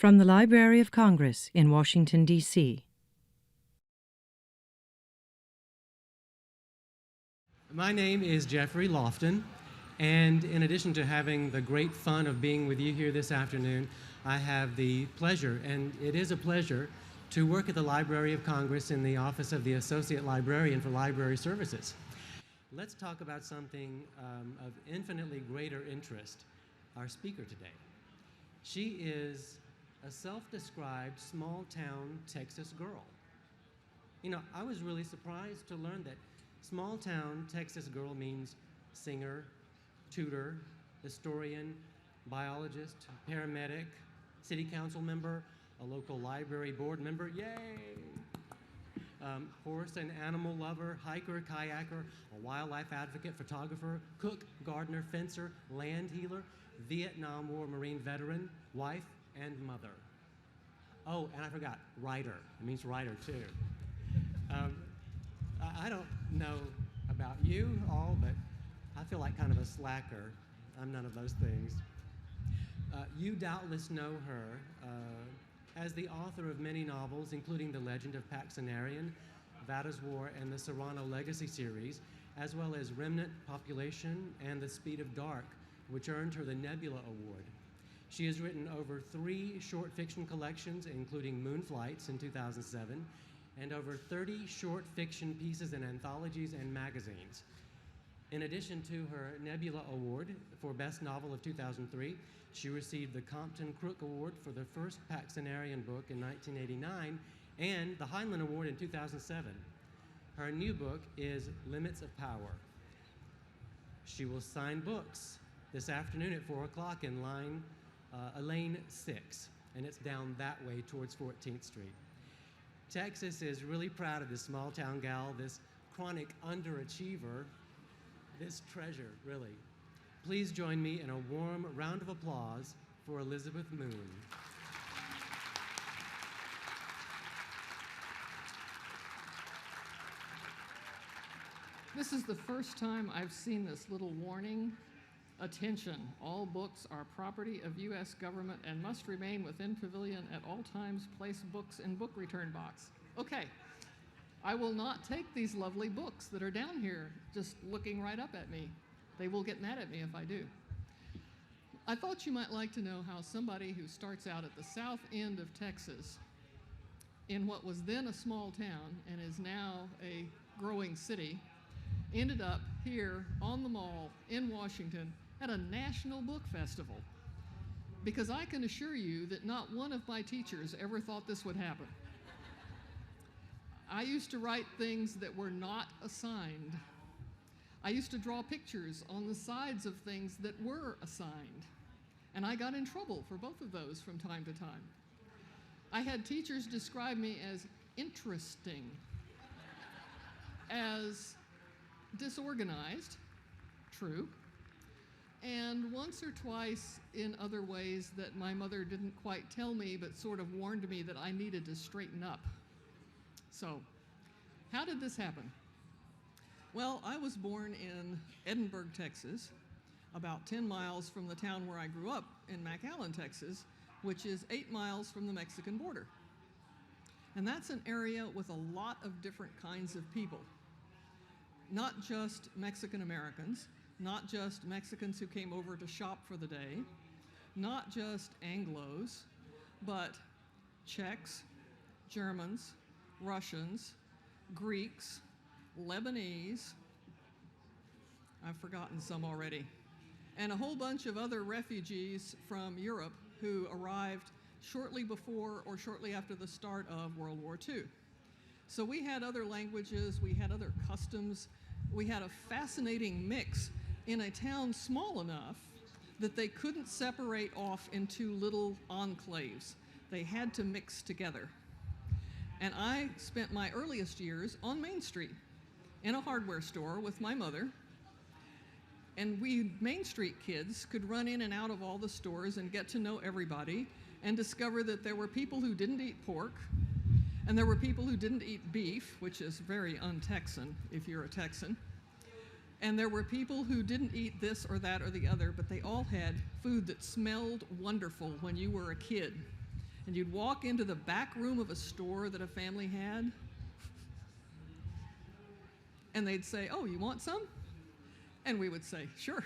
From the Library of Congress in Washington, D.C. My name is Jeffrey Lofton, and in addition to having the great fun of being with you here this afternoon, I have the pleasure, and it is a pleasure, to work at the Library of Congress in the Office of the Associate Librarian for Library Services. Let's talk about something of infinitely greater interest, our speaker today. She is a self-described small-town Texas girl. You know, I was really surprised to learn that small-town Texas girl means singer, tutor, historian, biologist, paramedic, city council member, a local library board member, yay! Horse and animal lover, hiker, kayaker, a wildlife advocate, photographer, cook, gardener, fencer, land healer, Vietnam War Marine veteran, wife, and mother. Oh, and I forgot, writer. It means writer, too. I don't know about you all, but I feel like kind of a slacker. I'm none of those things. You doubtless know her as the author of many novels, including The Legend of Paxenarian, Vada's War, and the Serrano Legacy series, as well as Remnant Population and The Speed of Dark, which earned her the Nebula Award. She has written over 3 short fiction collections, including Moonflights in 2007, and over 30 short fiction pieces in anthologies and magazines. In addition to her Nebula Award for Best Novel of 2003, she received the Compton Crook Award for the first Paxenarian book in 1989 and the Heinlein Award in 2007. Her new book is Limits of Power. She will sign books this afternoon at 4 o'clock in lane 6, and it's down that way towards 14th Street. Texas is really proud of this small town gal, this chronic underachiever, this treasure, really. Please join me in a warm round of applause for Elizabeth Moon. This is the first time I've seen this little warning. Attention, all books are property of U.S. government and must remain within pavilion at all times. Place books in book return box. Okay, I will not take these lovely books that are down here just looking right up at me. They will get mad at me if I do. I thought you might like to know how somebody who starts out at the south end of Texas in what was then a small town and is now a growing city ended up here on the Mall in Washington at a national book festival. Because I can assure you that not one of my teachers ever thought this would happen. I used to write things that were not assigned. I used to draw pictures on the sides of things that were assigned. And I got in trouble for both of those from time to time. I had teachers describe me as interesting, as disorganized, true, and once or twice in other ways that my mother didn't quite tell me but sort of warned me that I needed to straighten up. So, how did this happen? Well, I was born in Edinburgh, Texas, about 10 miles from the town where I grew up in McAllen, Texas, which is 8 miles from the Mexican border. And that's an area with a lot of different kinds of people. Not just Mexican Americans, not just Mexicans who came over to shop for the day, not just Anglos, but Czechs, Germans, Russians, Greeks, Lebanese, I've forgotten some already, and a whole bunch of other refugees from Europe who arrived shortly before or shortly after the start of World War II. So we had other languages, we had other customs, we had a fascinating mix in a town small enough that they couldn't separate off into little enclaves. They had to mix together. And I spent my earliest years on Main Street in a hardware store with my mother. And we Main Street kids could run in and out of all the stores and get to know everybody and discover that there were people who didn't eat pork, and there were people who didn't eat beef, which is very un-Texan if you're a Texan. And there were people who didn't eat this or that or the other, but they all had food that smelled wonderful when you were a kid. And you'd walk into the back room of a store that a family had, and they'd say, "Oh, you want some?" And we would say, "Sure."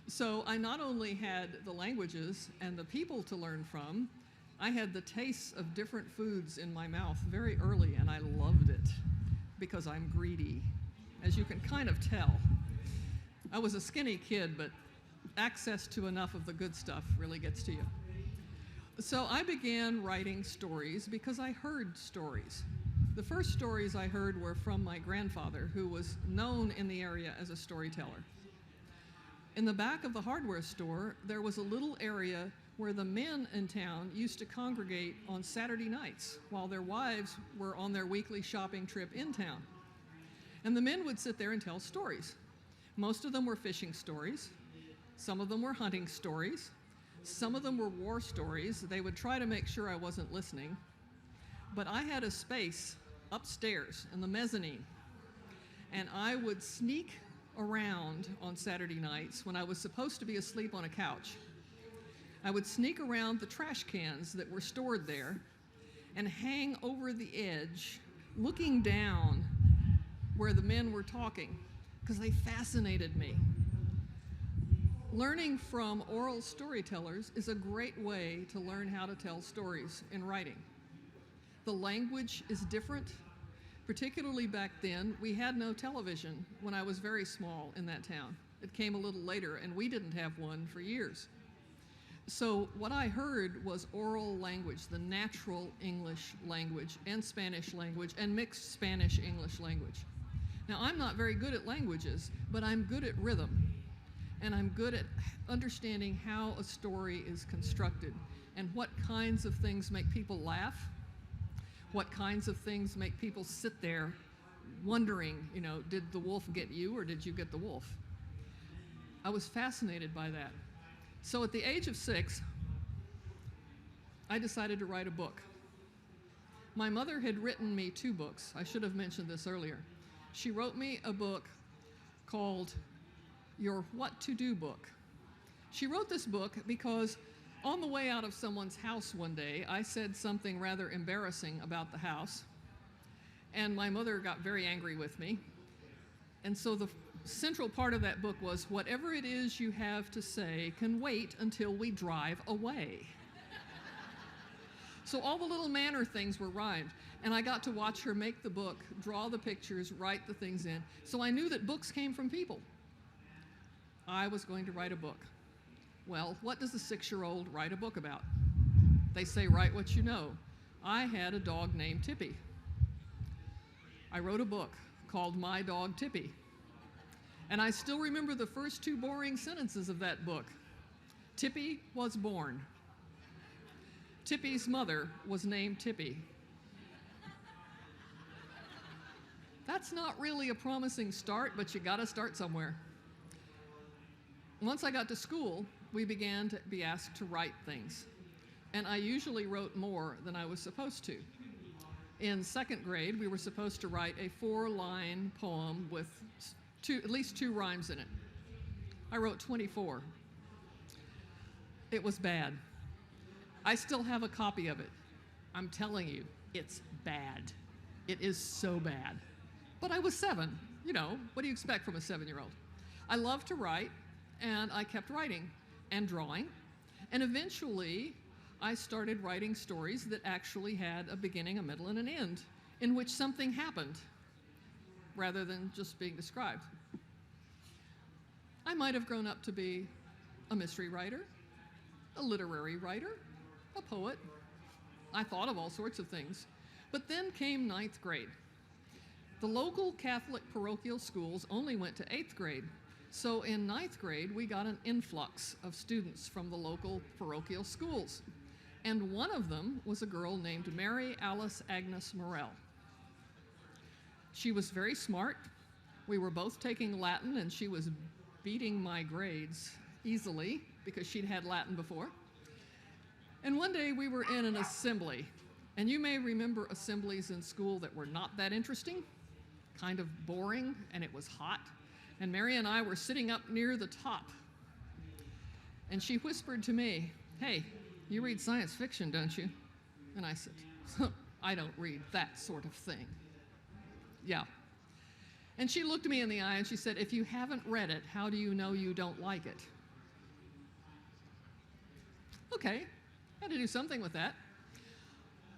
So I not only had the languages and the people to learn from, I had the tastes of different foods in my mouth very early, and I loved it because I'm greedy, as you can kind of tell. I was a skinny kid, but access to enough of the good stuff really gets to you. So I began writing stories because I heard stories. The first stories I heard were from my grandfather, who was known in the area as a storyteller. In the back of the hardware store, there was a little area where the men in town used to congregate on Saturday nights while their wives were on their weekly shopping trip in town. And the men would sit there and tell stories. Most of them were fishing stories. Some of them were hunting stories. Some of them were war stories. They would try to make sure I wasn't listening. But I had a space upstairs in the mezzanine, and I would sneak around on Saturday nights when I was supposed to be asleep on a couch. I would sneak around the trash cans that were stored there and hang over the edge, looking down where the men were talking, because they fascinated me. Learning from oral storytellers is a great way to learn how to tell stories in writing. The language is different. Particularly back then, we had no television when I was very small in that town. It came a little later, and we didn't have one for years. So what I heard was oral language, the natural English language and Spanish language and mixed Spanish-English language. Now, I'm not very good at languages, but I'm good at rhythm. And I'm good at understanding how a story is constructed and what kinds of things make people laugh, what kinds of things make people sit there wondering, did the wolf get you or did you get the wolf? I was fascinated by that. So at the age of 6, I decided to write a book. My mother had written me 2 books. I should have mentioned this earlier. She wrote me a book called Your What to Do book. She wrote this book because on the way out of someone's house one day, I said something rather embarrassing about the house, and my mother got very angry with me. And so the central part of that book was, whatever it is you have to say can wait until we drive away. So all the little manner things were rhymed, and I got to watch her make the book, draw the pictures, write the things in. So I knew that books came from people. I was going to write a book. Well, what does a 6-year-old write a book about? They say, write what you know. I had a dog named Tippy. I wrote a book called My Dog Tippy. And I still remember the first 2 boring sentences of that book. Tippy was born. Tippy's mother was named Tippy. That's not really a promising start, but you gotta start somewhere. Once I got to school, we began to be asked to write things. And I usually wrote more than I was supposed to. In 2nd grade, we were supposed to write a 4-line poem with at least 2 rhymes in it. I wrote 24. It was bad. I still have a copy of it. I'm telling you, it's bad. It is so bad. But I was 7. What do you expect from a 7-year-old? I love to write, and I kept writing and drawing, and eventually I started writing stories that actually had a beginning, a middle, and an end, in which something happened, rather than just being described. I might have grown up to be a mystery writer, a literary writer, a poet. I thought of all sorts of things. But then came 9th grade. The local Catholic parochial schools only went to 8th grade. So in 9th grade, we got an influx of students from the local parochial schools. And one of them was a girl named Mary Alice Agnes Morell. She was very smart. We were both taking Latin, and she was beating my grades easily because she'd had Latin before. And one day we were in an assembly. And you may remember assemblies in school that were not that interesting, kind of boring, and it was hot. And Mary and I were sitting up near the top. And she whispered to me, "Hey, "You read science fiction, don't you?" And I said, "I don't read that sort of thing." Yeah. And she looked me in the eye and she said, "If you haven't read it, how do you know you don't like it?" Okay, had to do something with that.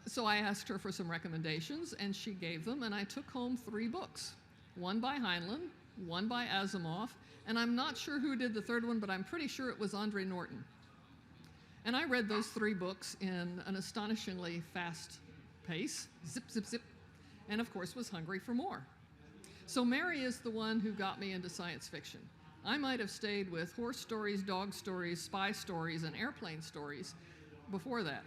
So I asked her for some recommendations, and she gave them, and I took home 3 books. One by Heinlein, one by Asimov, and I'm not sure who did the third one, but I'm pretty sure it was Andre Norton. And I read those 3 books in an astonishingly fast pace, zip, zip, zip, and of course was hungry for more. So Mary is the one who got me into science fiction. I might have stayed with horse stories, dog stories, spy stories, and airplane stories before that.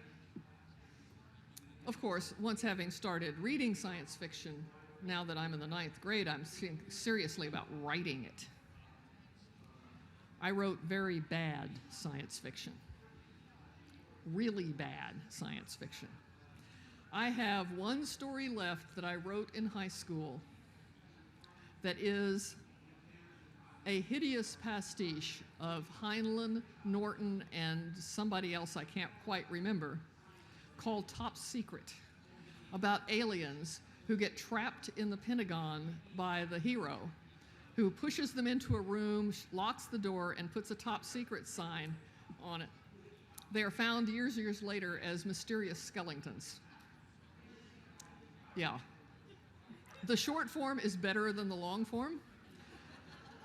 Of course, once having started reading science fiction, now that I'm in the 9th grade, I'm thinking seriously about writing it. I wrote very bad science fiction. Really bad science fiction. I have one story left that I wrote in high school that is a hideous pastiche of Heinlein, Norton, and somebody else I can't quite remember, called Top Secret, about aliens who get trapped in the Pentagon by the hero, who pushes them into a room, locks the door, and puts a top secret sign on it. They are found years later as mysterious skeletons. Yeah. The short form is better than the long form.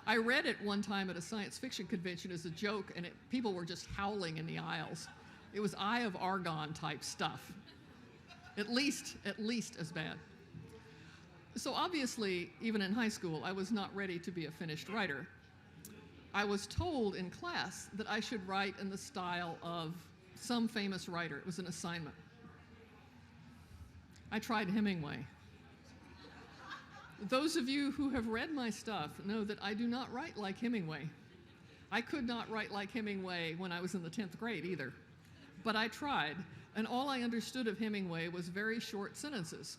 I read it one time at a science fiction convention as a joke, and people were just howling in the aisles. It was Eye of Argon type stuff. At least as bad. So obviously, even in high school, I was not ready to be a finished writer. I was told in class that I should write in the style of some famous writer. It was an assignment. I tried Hemingway. Those of you who have read my stuff know that I do not write like Hemingway. I could not write like Hemingway when I was in the 10th grade either. But I tried, and all I understood of Hemingway was very short sentences.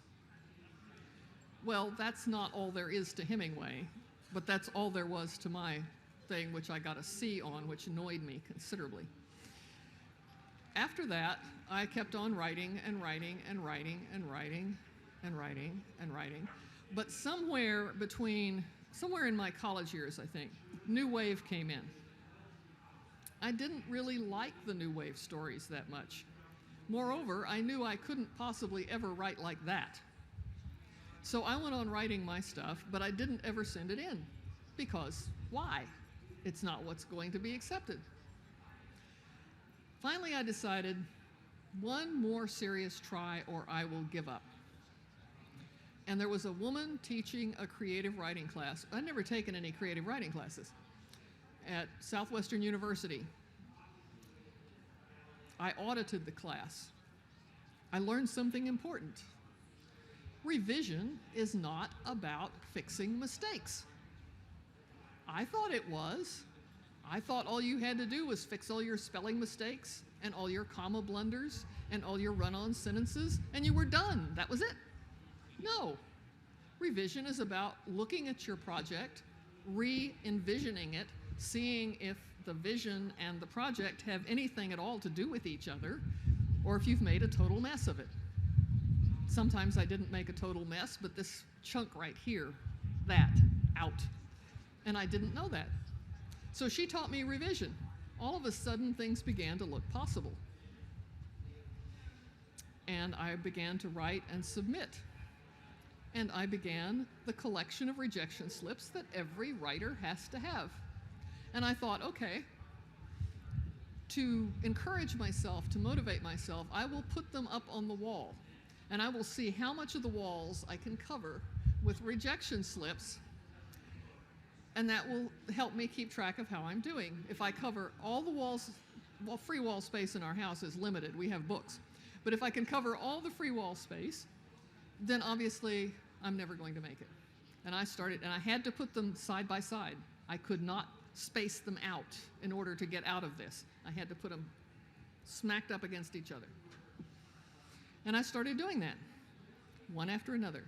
Well, that's not all there is to Hemingway, but that's all there was to my thing, which I got a C on, which annoyed me considerably. After that, I kept on writing and writing and writing and writing and writing and writing. But somewhere in my college years, I think, New Wave came in. I didn't really like the New Wave stories that much. Moreover, I knew I couldn't possibly ever write like that. So I went on writing my stuff, but I didn't ever send it in. Because why? It's not what's going to be accepted. Finally, I decided, one more serious try or I will give up. And there was a woman teaching a creative writing class. I'd never taken any creative writing classes at Southwestern University. I audited the class. I learned something important. Revision is not about fixing mistakes. I thought it was. I thought all you had to do was fix all your spelling mistakes and all your comma blunders and all your run-on sentences, and you were done. That was it. No. Revision is about looking at your project, re-envisioning it, seeing if the vision and the project have anything at all to do with each other, or if you've made a total mess of it. Sometimes I didn't make a total mess, but this chunk right here, that, out. And I didn't know that. So she taught me revision. All of a sudden, things began to look possible. And I began to write and submit. And I began the collection of rejection slips that every writer has to have. And I thought, okay, to encourage myself, to motivate myself, I will put them up on the wall. And I will see how much of the walls I can cover with rejection slips, and that will help me keep track of how I'm doing. If I cover all the walls, well, free wall space in our house is limited. We have books. But if I can cover all the free wall space, then obviously I'm never going to make it. And I started, and I had to put them side by side. I could not space them out in order to get out of this. I had to put them smacked up against each other. And I started doing that, one after another.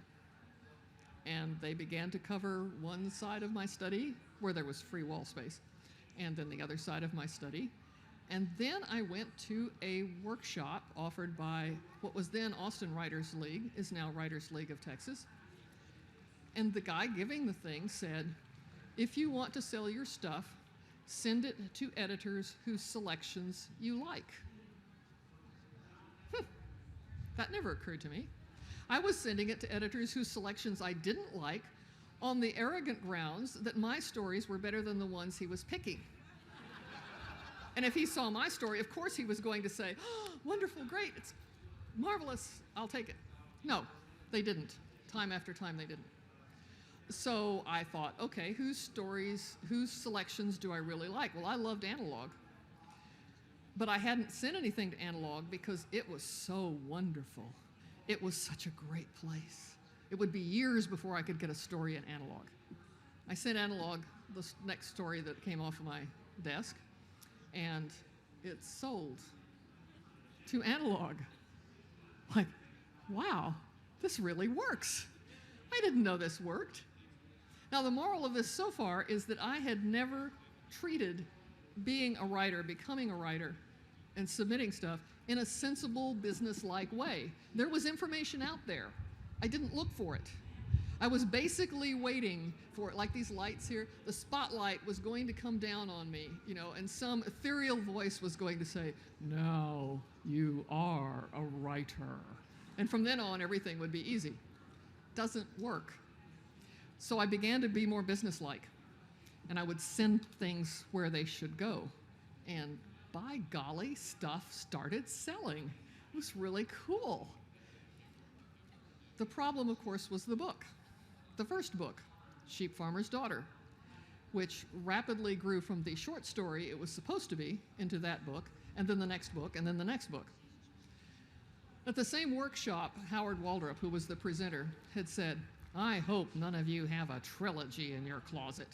And they began to cover one side of my study where there was free wall space, and then the other side of my study. And then I went to a workshop offered by what was then Austin Writers League, is now Writers League of Texas. And the guy giving the thing said, if you want to sell your stuff, send it to editors whose selections you like. That never occurred to me. I was sending it to editors whose selections I didn't like on the arrogant grounds that my stories were better than the ones he was picking. And if he saw my story, of course he was going to say, oh, wonderful, great, it's marvelous, I'll take it. No, they didn't. Time after time, they didn't. So I thought, okay, whose selections do I really like? Well, I loved Analog. But I hadn't sent anything to Analog because it was so wonderful. It was such a great place. It would be years before I could get a story in Analog. I sent Analog the next story that came off of my desk, and it sold to Analog. Like, wow, this really works. I didn't know this worked. Now, the moral of this so far is that I had never treated being a writer, becoming a writer, and submitting stuff in a sensible, business-like way. There was information out there. I didn't look for it. I was basically waiting for it, like these lights here. The spotlight was going to come down on me, you know, and some ethereal voice was going to say, now you are a writer. And from then on, everything would be easy. Doesn't work. So I began to be more businesslike, and I would send things where they should go. And by golly, stuff started selling. It was really cool. The problem, of course, was the book. The first book, Sheep Farmer's Daughter, which rapidly grew from the short story it was supposed to be into that book, and then the next book, and then the next book. At the same workshop, Howard Waldrop, who was the presenter, had said, I hope none of you have a trilogy in your closet.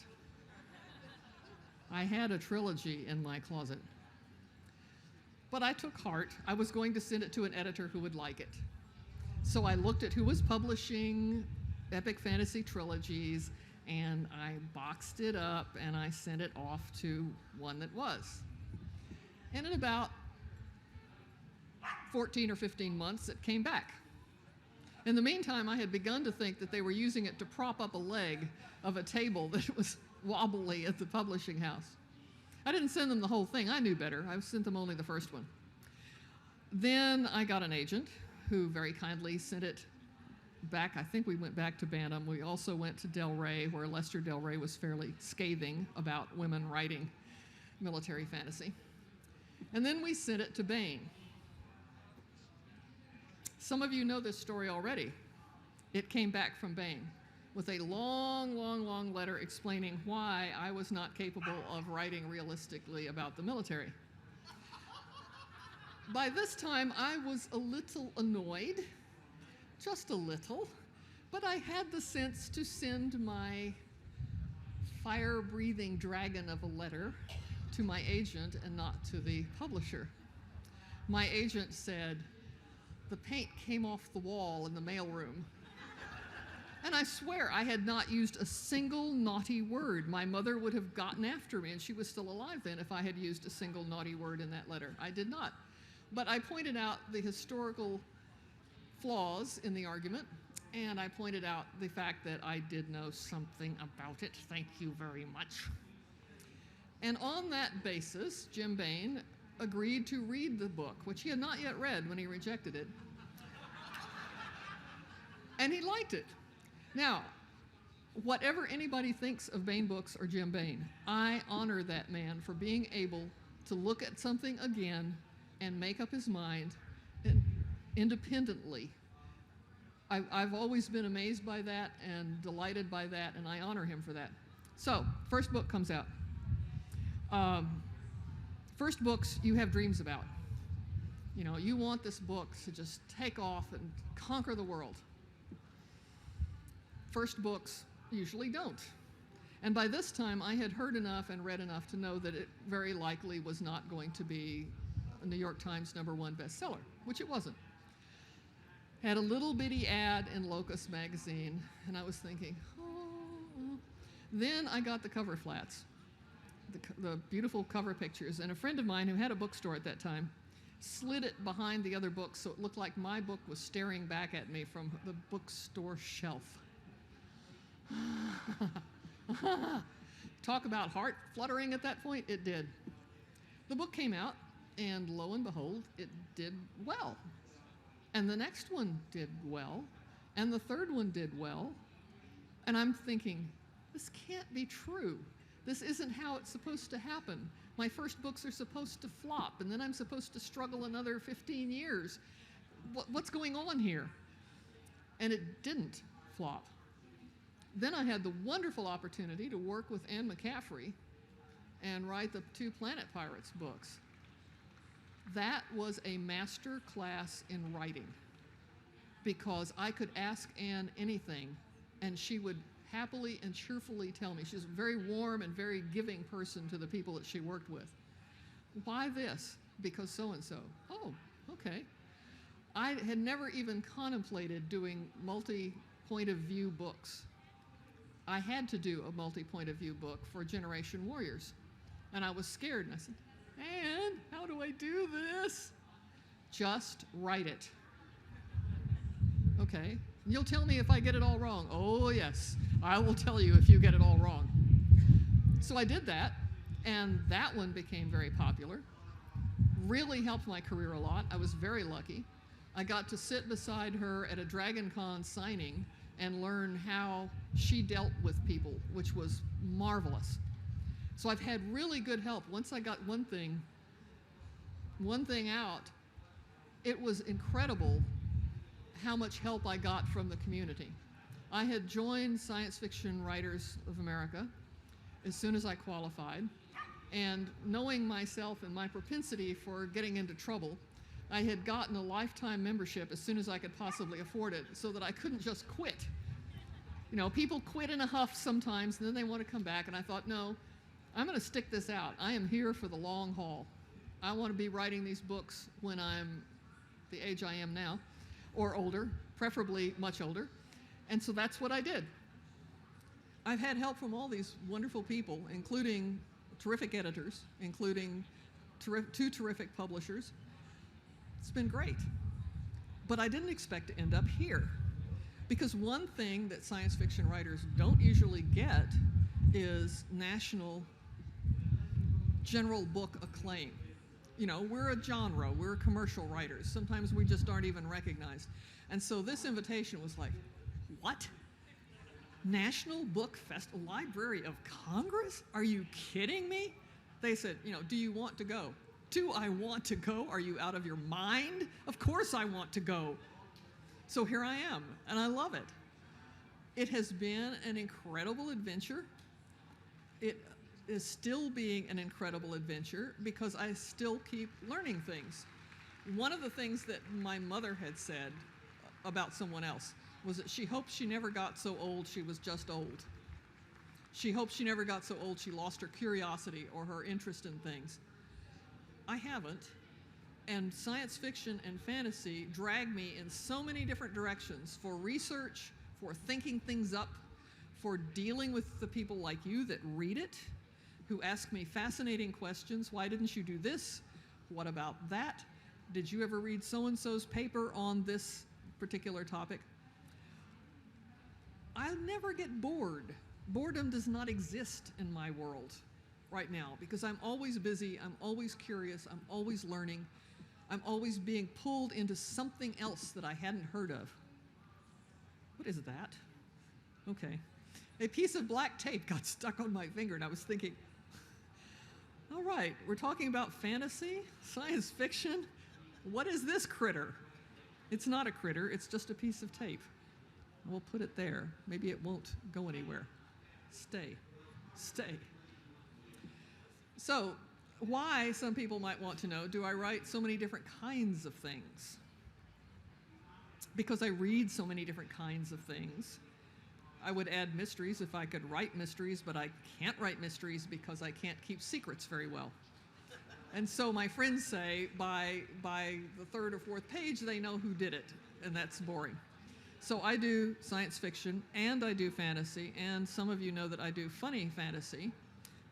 I had a trilogy in my closet. But I took heart. I was going to send it to an editor who would like it. So I looked at who was publishing epic fantasy trilogies, and I boxed it up, and I sent it off to one that was. And in about 14 or 15 months, it came back. In the meantime, I had begun to think that they were using it to prop up a leg of a table that was wobbly at the publishing house. I didn't send them the whole thing. I knew better. I sent them only the first one. Then I got an agent who very kindly sent it back. I think we went back to Bantam. We also went to Del Rey, where Lester Del Rey was fairly scathing about women writing military fantasy. And then we sent it to Baen. Some of you know this story already. It came back from Baen with a long, long, long letter explaining why I was not capable of writing realistically about the military. By this time, I was a little annoyed, just a little, but I had the sense to send my fire-breathing dragon of a letter to my agent and not to the publisher. My agent said, the paint came off the wall in the mailroom. And I swear I had not used a single naughty word. My mother would have gotten after me, and she was still alive then, if I had used a single naughty word in that letter. I did not. But I pointed out the historical flaws in the argument, and I pointed out the fact that I did know something about it. Thank you very much. And on that basis, Jim Baen agreed to read the book, which he had not yet read when he rejected it. And he liked it. Now, whatever anybody thinks of Baen books or Jim Baen, I honor that man for being able to look at something again and make up his mind independently. I've always been amazed by that and delighted by that, and I honor him for that. So, first book comes out. First books you have dreams about. You know, you want this book to just take off and conquer the world. First books usually don't. And by this time, I had heard enough and read enough to know that it very likely was not going to be a New York Times #1 bestseller, which it wasn't. Had a little bitty ad in Locus magazine, and I was thinking, oh. Then I got the cover flats. the beautiful cover pictures. And a friend of mine who had a bookstore at that time slid it behind the other books so it looked like my book was staring back at me from the bookstore shelf. Talk about heart fluttering at that point, it did. The book came out, and lo and behold, it did well. And the next one did well, and the third one did well. And I'm thinking, this can't be true. This isn't how it's supposed to happen. My first books are supposed to flop, and then I'm supposed to struggle another 15 years. What's going on here? And it didn't flop. Then I had the wonderful opportunity to work with Anne McCaffrey and write the 2 Planet Pirates books. That was a master class in writing, because I could ask Anne anything, and she would happily and cheerfully tell me. She's a very warm and very giving person to the people that she worked with. Why this? Because so-and-so. Oh, okay. I had never even contemplated doing multi-point of view books. I had to do a multi-point of view book for Generation Warriors. And I was scared, and I said, Anne, how do I do this? Just write it. Okay. You'll tell me if I get it all wrong. Oh, yes. I will tell you if you get it all wrong. So I did that, and that one became very popular. Really helped my career a lot. I was very lucky. I got to sit beside her at a Dragon Con signing and learn how she dealt with people, which was marvelous. So I've had really good help. Once I got one thing out, it was incredible how much help I got from the community. I had joined Science Fiction Writers of America as soon as I qualified, and knowing myself and my propensity for getting into trouble, I had gotten a lifetime membership as soon as I could possibly afford it, so that I couldn't just quit. You know, people quit in a huff sometimes, and then they want to come back, and I thought, no, I'm going to stick this out. I am here for the long haul. I want to be writing these books when I'm the age I am now, or older, preferably much older. And so that's what I did. I've had help from all these wonderful people, including terrific editors, including 2 terrific publishers. It's been great. But I didn't expect to end up here. Because one thing that science fiction writers don't usually get is national general book acclaim. You know, we're a genre, we're commercial writers. Sometimes we just aren't even recognized. And so this invitation was like, what? National Book Festival, Library of Congress? Are you kidding me? They said, you know, do you want to go? Do I want to go? Are you out of your mind? Of course I want to go. So here I am, and I love it. It has been an incredible adventure. It is still being an incredible adventure because I still keep learning things. One of the things that my mother had said about someone else was that she hoped she never got so old she was just old. She hoped she never got so old she lost her curiosity or her interest in things. I haven't, and science fiction and fantasy drag me in so many different directions for research, for thinking things up, for dealing with the people like you that read it, who ask me fascinating questions. Why didn't you do this? What about that? Did you ever read so-and-so's paper on this particular topic? I never get bored. Boredom does not exist in my world right now because I'm always busy, I'm always curious, I'm always learning, I'm always being pulled into something else that I hadn't heard of. What is that? Okay. A piece of black tape got stuck on my finger, and I was thinking, all right, we're talking about fantasy, science fiction. What is this critter? It's not a critter, it's just a piece of tape. We'll put it there. Maybe it won't go anywhere. Stay. So, why, some people might want to know, do I write so many different kinds of things? Because I read so many different kinds of things. I would add mysteries if I could write mysteries, but I can't write mysteries because I can't keep secrets very well. And so my friends say by the 3rd or 4th page, they know who did it, and that's boring. So I do science fiction, and I do fantasy, and some of you know that I do funny fantasy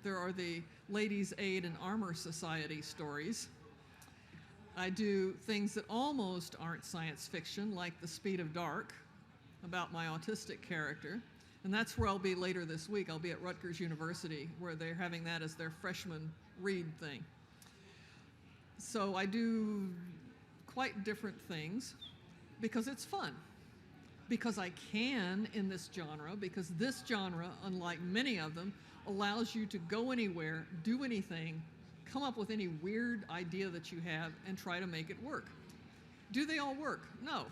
There are the Ladies' Aid and Armor Society stories. I do things that almost aren't science fiction, like The Speed of Dark, about my autistic character. And that's where I'll be later this week. I'll be at Rutgers University, where they're having that as their freshman read thing. So I do quite different things because it's fun. Because I can in this genre, because this genre, unlike many of them, allows you to go anywhere, do anything, come up with any weird idea that you have, and try to make it work. Do they all work? No.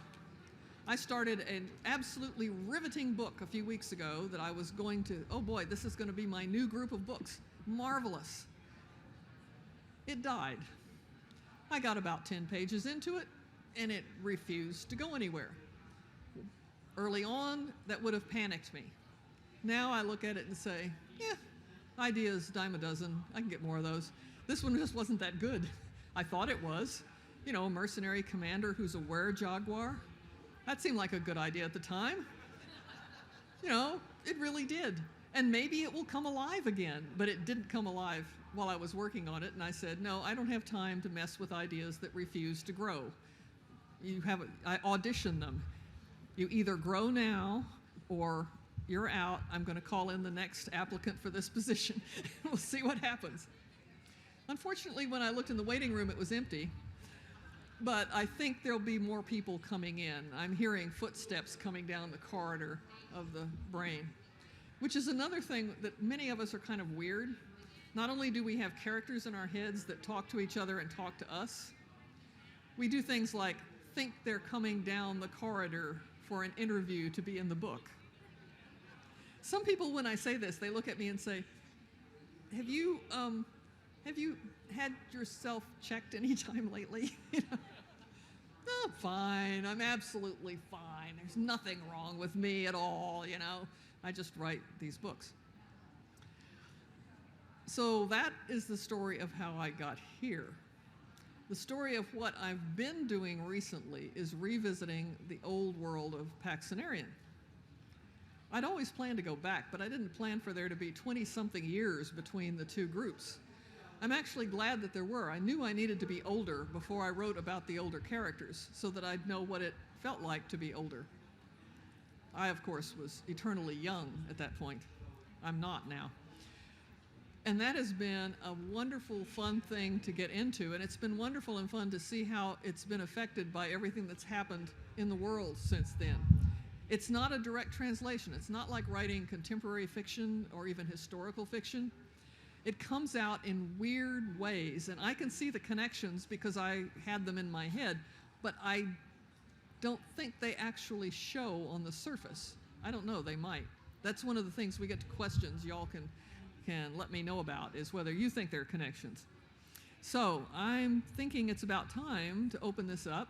I started an absolutely riveting book a few weeks ago that I was going to, oh boy, this is going to be my new group of books. Marvelous. It died. I got about 10 pages into it, and it refused to go anywhere. Early on, that would have panicked me. Now I look at it and say, yeah, ideas, dime a dozen. I can get more of those. This one just wasn't that good. I thought it was. You know, a mercenary commander who's a were-jaguar. That seemed like a good idea at the time. You know, it really did. And maybe it will come alive again, but it didn't come alive while I was working on it. And I said, no, I don't have time to mess with ideas that refuse to grow. I audition them. You either grow now or you're out. I'm going to call in the next applicant for this position. We'll see what happens. Unfortunately, when I looked in the waiting room, it was empty. But I think there'll be more people coming in. I'm hearing footsteps coming down the corridor of the brain, which is another thing that many of us are kind of weird. Not only do we have characters in our heads that talk to each other and talk to us, we do things like think they're coming down the corridor for an interview to be in the book. Some people, when I say this, they look at me and say, have you had yourself checked any time lately? You know? No, fine, I'm absolutely fine. There's nothing wrong with me at all, you know. I just write these books. So that is the story of how I got here. The story of what I've been doing recently is revisiting the old world of Paxonarian. I'd always planned to go back, but I didn't plan for there to be 20-something years between the two groups. I'm actually glad that there were. I knew I needed to be older before I wrote about the older characters so that I'd know what it felt like to be older. I, of course, was eternally young at that point. I'm not now. And that has been a wonderful, fun thing to get into, and it's been wonderful and fun to see how it's been affected by everything that's happened in the world since then. It's not a direct translation. It's not like writing contemporary fiction or even historical fiction. It comes out in weird ways, and I can see the connections because I had them in my head, but I don't think they actually show on the surface. I don't know, they might. That's one of the things we get to questions y'all can let me know about, is whether you think there are connections. So I'm thinking it's about time to open this up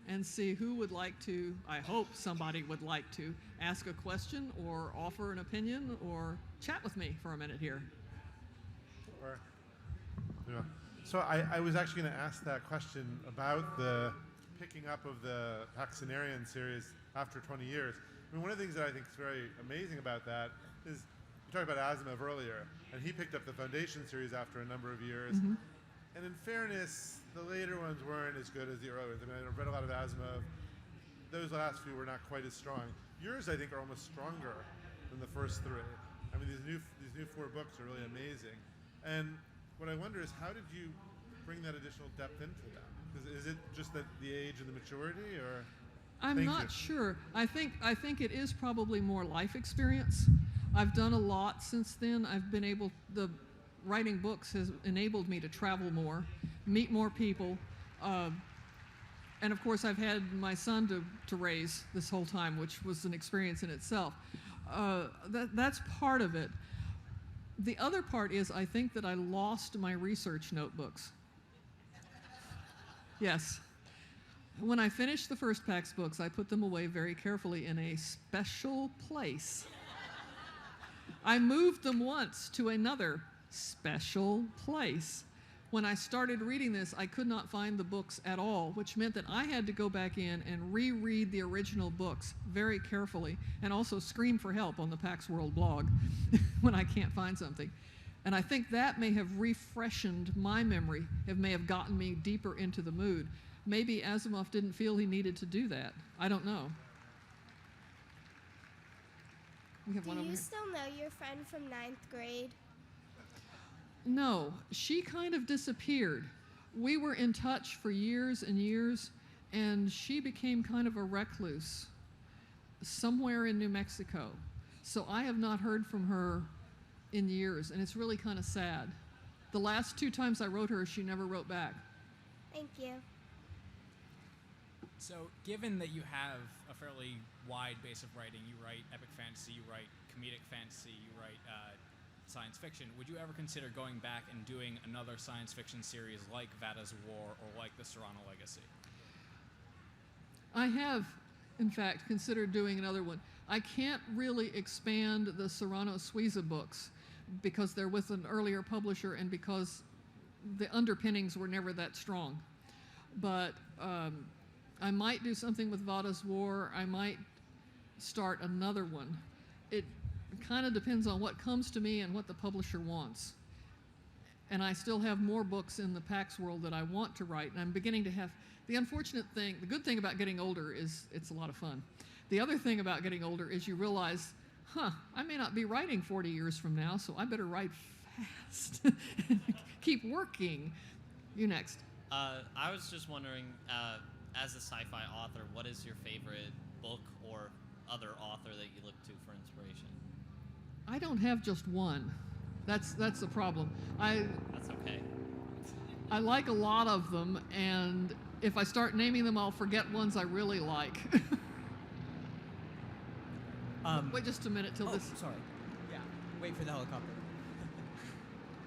and see who would like to, I hope somebody would like to ask a question or offer an opinion or chat with me for a minute here. Yeah. So I was actually going to ask that question about the picking up of the Paxonarian series after 20 years. I mean, one of the things that I think is very amazing about that is, you talked about Asimov earlier, and he picked up the Foundation series after a number of years. Mm-hmm. And in fairness, the later ones weren't as good as the earlier ones. I mean, I read a lot of Asimov. Those last few were not quite as strong. Yours, I think, are almost stronger than the first three. I mean, these new 4 books are really amazing. And what I wonder is, how did you bring that additional depth into them? Is it just that the age and the maturity, or? I'm not sure. I think it is probably more life experience. I've done a lot since then. The writing books has enabled me to travel more, meet more people, and of course I've had my son to raise this whole time, which was an experience in itself. That's part of it. The other part is, I think that I lost my research notebooks. Yes. When I finished the first Pax books, I put them away very carefully in a special place. I moved them once to another special place. When I started reading this, I could not find the books at all, which meant that I had to go back in and reread the original books very carefully, and also scream for help on the Pax World blog when I can't find something. And I think that may have refreshened my memory, it may have gotten me deeper into the mood. Maybe Asimov didn't feel he needed to do that. I don't know. We have Do one over you here. still know your friend from 9th grade? No, she kind of disappeared. We were in touch for years and years, and she became kind of a recluse somewhere in New Mexico. So I have not heard from her in years, and it's really kind of sad. The last 2 times I wrote her, she never wrote back. Thank you. So, given that you have a fairly wide base of writing, you write epic fantasy, you write comedic fantasy, you write science fiction, would you ever consider going back and doing another science fiction series like Vada's War or like The Serrano Legacy? I have, in fact, considered doing another one. I can't really expand the Serrano Suiza books because they're with an earlier publisher and because the underpinnings were never that strong. But I might do something with Vada's War. I might start another one. It kind of depends on what comes to me and what the publisher wants. And I still have more books in the PAX world that I want to write. And I'm beginning to have, the unfortunate thing, the good thing about getting older is it's a lot of fun. The other thing about getting older is you realize, I may not be writing 40 years from now, so I better write fast. Keep working. You next. I was just wondering, as a sci-fi author, what is your favorite book or other author that you look to for inspiration? I don't have just one. That's the problem. That's okay. I like a lot of them, and if I start naming them, I'll forget ones I really like. Wait just a minute till this. Sorry. Yeah. Wait for the helicopter.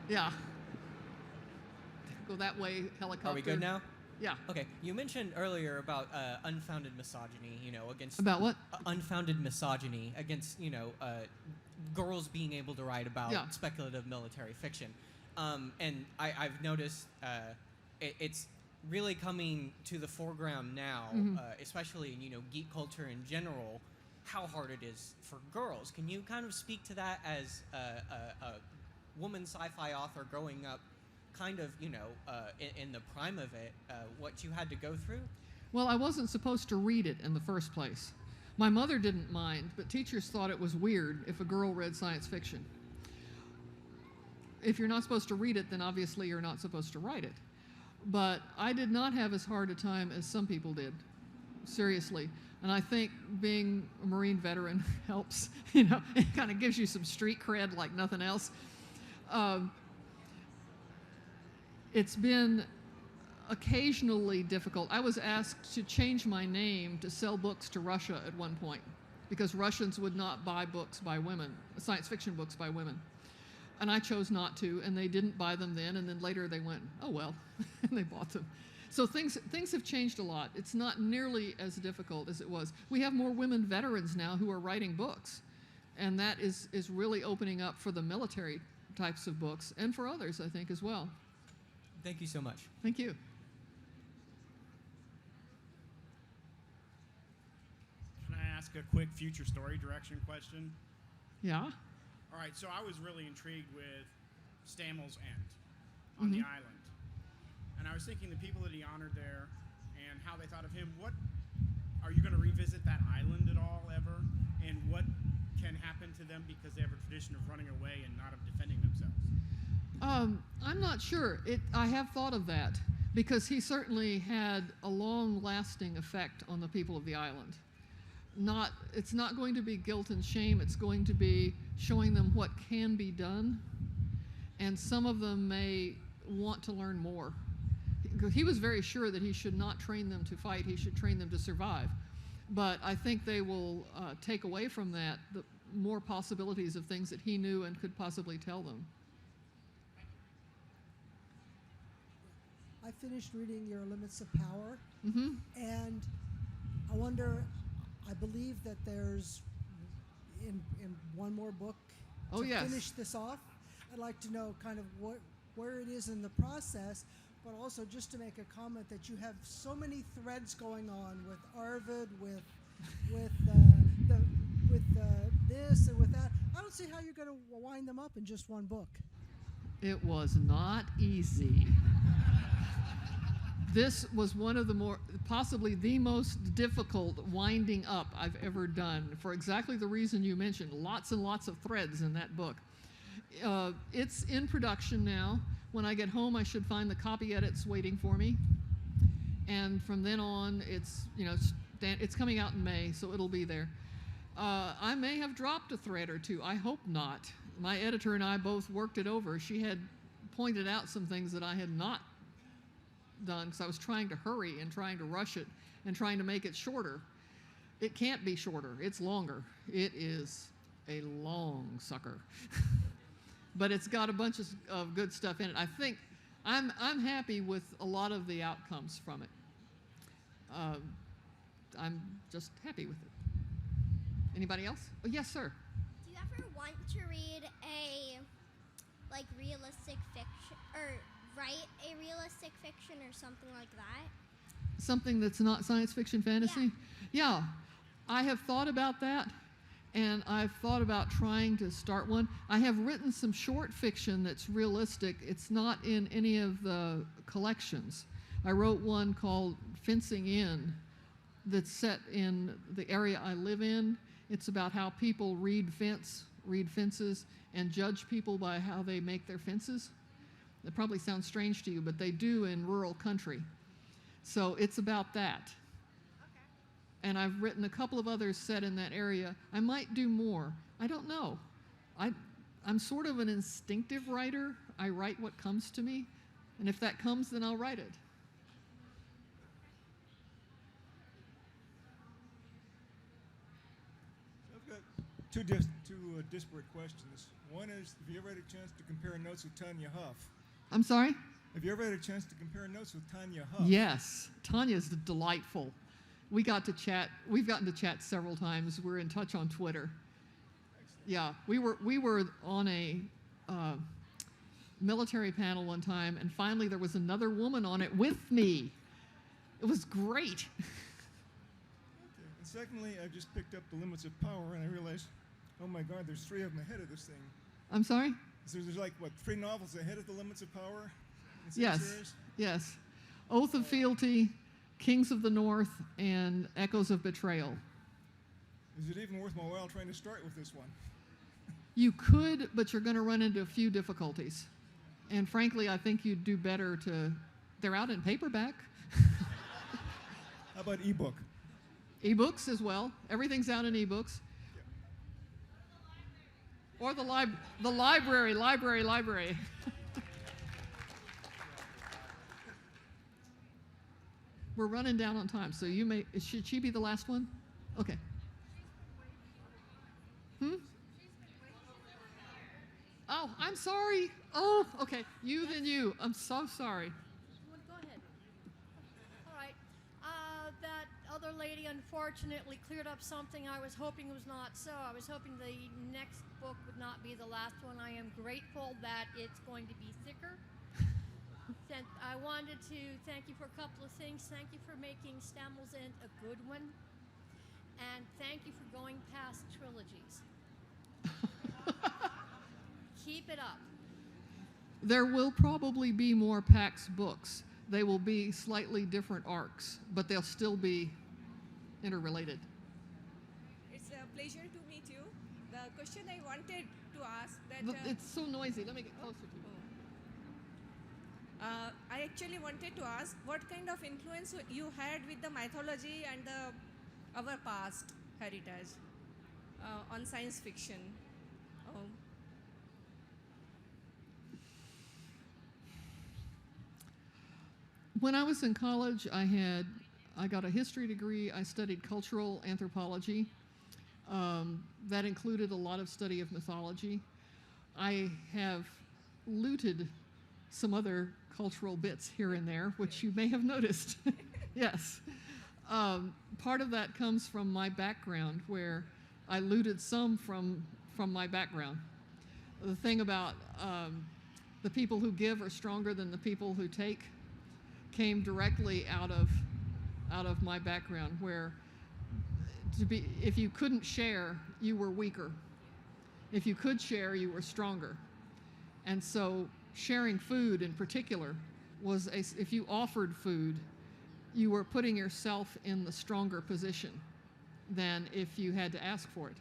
Yeah. Go that way, helicopter. Are we good now? Yeah. Okay. You mentioned earlier about unfounded misogyny, against... About what? Unfounded misogyny against, girls being able to write about speculative military fiction. And I've noticed it's really coming to the foreground now, especially in, geek culture in general, how hard it is for girls. Can you kind of speak to that as a woman sci-fi author growing up, kind of, in the prime of it, what you had to go through? Well, I wasn't supposed to read it in the first place. My mother didn't mind, but teachers thought it was weird if a girl read science fiction. If you're not supposed to read it, then obviously you're not supposed to write it. But I did not have as hard a time as some people did, seriously. And I think being a Marine veteran helps, it kind of gives you some street cred like nothing else. It's been occasionally difficult. I was asked to change my name to sell books to Russia at one point because Russians would not buy books by women, science fiction books by women. And I chose not to, and they didn't buy them then, and then later they went, oh well, and they bought them. So things have changed a lot. It's not nearly as difficult as it was. We have more women veterans now who are writing books, and that is really opening up for the military types of books, and for others, I think, as well. Thank you so much. Thank you. Can I ask a quick future story direction question? Yeah? All right, so I was really intrigued with Stammel's End on the island. And I was thinking the people that he honored there and how they thought of him. What are you going to revisit that island at all ever? And what can happen to them because they have a tradition of running away and not of defending themselves? I'm not sure. I have thought of that because he certainly had a long-lasting effect on the people of the island. It's not going to be guilt and shame. It's going to be showing them what can be done, and some of them may want to learn more. He was very sure that he should not train them to fight. He should train them to survive. But I think they will take away from that the more possibilities of things that he knew and could possibly tell them. I finished reading Your Limits of Power, and I wonder, I believe that there's in one more book to finish this off. I'd like to know kind of where it is in the process, but also just to make a comment that you have so many threads going on with Arvid, with this and with that. I don't see how you're going to wind them up in just one book. It was not easy. This was one of the possibly the most difficult winding up I've ever done for exactly the reason you mentioned. Lots and lots of threads in that book. It's in production now. When I get home, I should find the copy edits waiting for me. And from then on, it's coming out in May, so it'll be there. I may have dropped a thread or two. I hope not. My editor and I both worked it over. She had pointed out some things that I had not done because I was trying to hurry and trying to rush it and trying to make it shorter. It can't be shorter. It's longer. It is a long sucker. But it's got a bunch of good stuff in it. I think I'm happy with a lot of the outcomes from it. I'm just happy with it. Anybody else? Oh, yes, sir. Do you ever want to read a realistic fiction or write a realistic fiction or something like that? Something that's not science fiction fantasy? Yeah. I have thought about that, and I've thought about trying to start one. I have written some short fiction that's realistic. It's not in any of the collections. I wrote one called Fencing In that's set in the area I live in. It's about how people read fences, and judge people by how they make their fences. It probably sounds strange to you, but they do in rural country. So it's about that. Okay. And I've written a couple of others set in that area. I might do more. I don't know. I'm sort of an instinctive writer. I write what comes to me, and if that comes, then I'll write it. I've got two disparate questions. One is, have you ever had a chance to compare notes with Tanya Huff? I'm sorry? Have you ever had a chance to compare notes with Tanya Huff? Yes. Tanya's delightful. We got to chat. We've gotten to chat several times. We're in touch on Twitter. Yeah, we were on a military panel one time, and finally there was another woman on it with me. It was great. Okay. And secondly, I've just picked up The Limits of Power, and I realized, oh my God, there's 3 of them ahead of this thing. I'm sorry? So there's like, what, 3 novels ahead of The Limits of Power? In the Yes, series? yes. Oath of Fealty, Kings of the North, and Echoes of Betrayal. Is it even worth my while trying to start with this one? You could, but you're going to run into a few difficulties. And frankly, I think you'd do better to... They're out in paperback. How about ebook? Ebooks as well. Everything's out in ebooks. Or the library. We're running down on time, so should she be the last one? Okay. Oh, I'm sorry. Oh, okay. Then you. I'm so sorry. Go ahead. All right. That other lady unfortunately cleared up something I was hoping was not so. I was hoping the next book would not be the last one. I am grateful that it's going to be thicker. I wanted to thank you for a couple of things. Thank you for making Stammel's End a good one. And thank you for going past trilogies. Keep it up. There will probably be more Pax books. They will be slightly different arcs, but they'll still be interrelated. It's a pleasure to meet you. The question I wanted to ask that... It's so noisy. Let me get closer to you. I actually wanted to ask what kind of influence you had with the mythology and our past heritage on science fiction. When I was in college, I got a history degree. I studied cultural anthropology. That included a lot of study of mythology. I have looted some other cultural bits here and there, which you may have noticed. Yes. Part of that comes from my background, where I looted some from my background. The thing about the people who give are stronger than the people who take came directly out of my background, where if you couldn't share, you were weaker. If you could share, you were stronger. And so sharing food in particular was if you offered food, you were putting yourself in the stronger position than if you had to ask for it.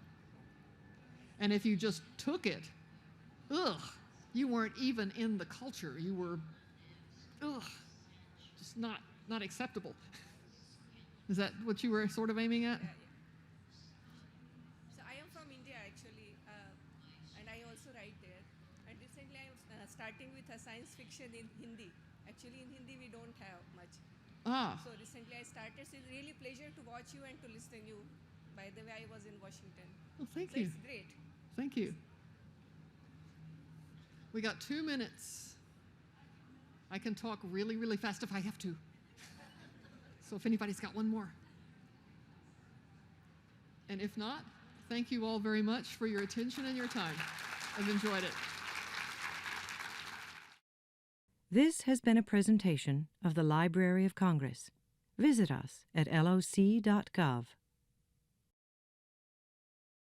And if you just took it, you weren't even in the culture. You were, just not acceptable. Is that what you were sort of aiming at? So I am from India actually, and I also write there. And recently I am starting with a science fiction in Hindi. Actually in Hindi we don't have much. So recently I started. So it's really pleasure to watch you and to listen to you. By the way, I was in Washington. Well, thank so you. It's great. Thank you. We got 2 minutes. I can talk really, really fast if I have to. So if anybody's got one more. And if not, thank you all very much for your attention and your time. I've enjoyed it. This has been a presentation of the Library of Congress. Visit us at loc.gov.